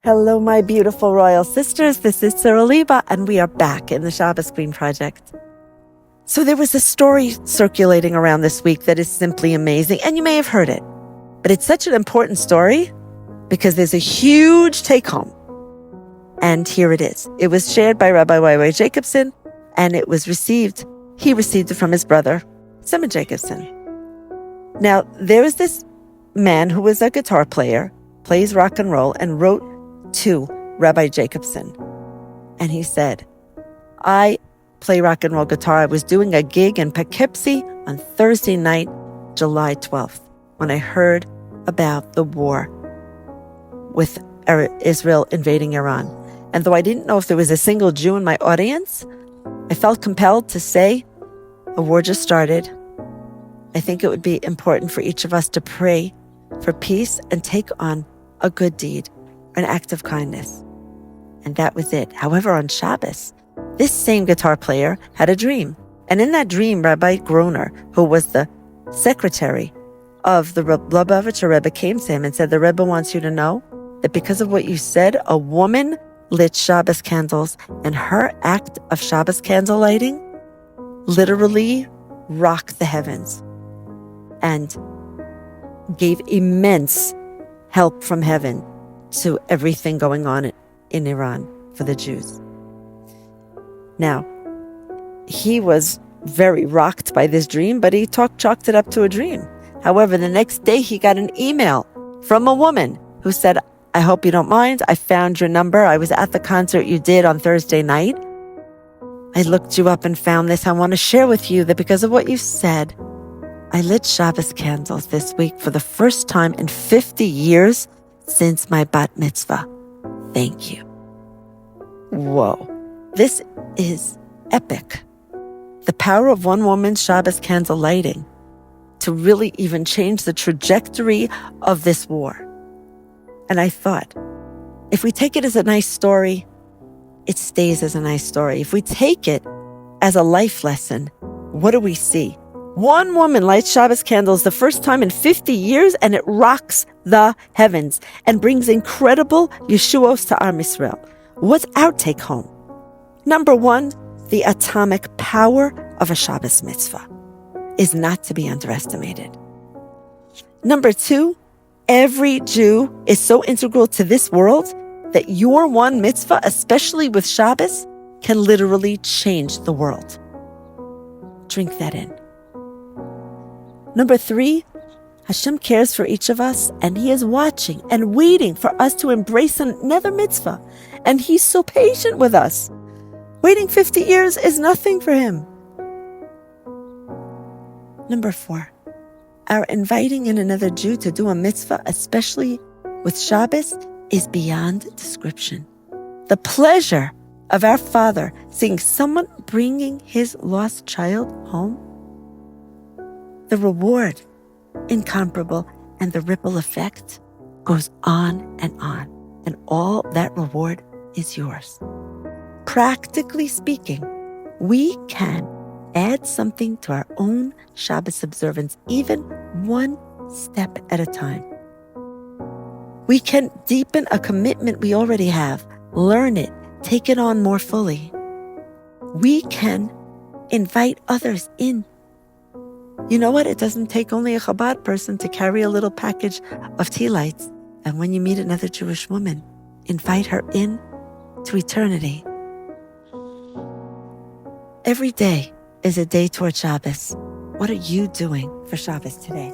Hello, my beautiful royal sisters. This is Sarah Liba, and we are back in the Shabbos Queen Project. So there was a story circulating around this week that is simply amazing, and you may have heard it. But it's such an important story because there's a huge take-home. And here it is. It was shared by Rabbi Y.Y. Jacobson, and he received it from his brother, Simon Jacobson. Now, there was this man who was a guitar player, plays rock and roll, and wrote to Rabbi Jacobson. And he said, I play rock and roll guitar. I was doing a gig in Poughkeepsie on Thursday night, July 12th, when I heard about the war with Israel invading Iran. And though I didn't know if there was a single Jew in my audience, I felt compelled to say, a war just started. I think it would be important for each of us to pray for peace and take on a good deed, an act of kindness. And that was it. However, on Shabbos, this same guitar player had a dream. And in that dream, Rabbi Groner, who was the secretary of the Lubavitcher Rebbe, came to him and said, the Rebbe wants you to know that because of what you said, a woman lit Shabbos candles, and her act of Shabbos candle lighting literally rocked the heavens and gave immense help from heaven to everything going on in Iran for the Jews. Now, he was very rocked by this dream, but he chalked it up to a dream. However, the next day he got an email from a woman who said, I hope you don't mind. I found your number. I was at the concert you did on Thursday night. I looked you up and found this. I want to share with you that because of what you said, I lit Shabbos candles this week for the first time in 50 years since my bat mitzvah. Thank you. Whoa. This is epic. The power of one woman's Shabbos candle lighting to really even change the trajectory of this war. And I thought, if we take it as a nice story, it stays as a nice story. If we take it as a life lesson, what do we see? One woman lights Shabbos candles the first time in 50 years, and it rocks the heavens and brings incredible Yeshuos to Am Yisrael. What's our take home? Number one, the atomic power of a Shabbos mitzvah is not to be underestimated. Number two, every Jew is so integral to this world that your one mitzvah, especially with Shabbos, can literally change the world. Drink that in. Number three, Hashem cares for each of us, and He is watching and waiting for us to embrace another mitzvah. And He's so patient with us. Waiting 50 years is nothing for Him. Number four, our inviting in another Jew to do a mitzvah, especially with Shabbos, is beyond description. The pleasure of our Father seeing someone bringing his lost child home, the reward, incomparable, and the ripple effect goes on, and all that reward is yours. Practically speaking, we can add something to our own Shabbos observance, even one step at a time. We can deepen a commitment we already have, learn it, take it on more fully. We can invite others in. You know what? It doesn't take only a Chabad person to carry a little package of tea lights. And when you meet another Jewish woman, invite her in to eternity. Every day is a day toward Shabbos. What are you doing for Shabbos today?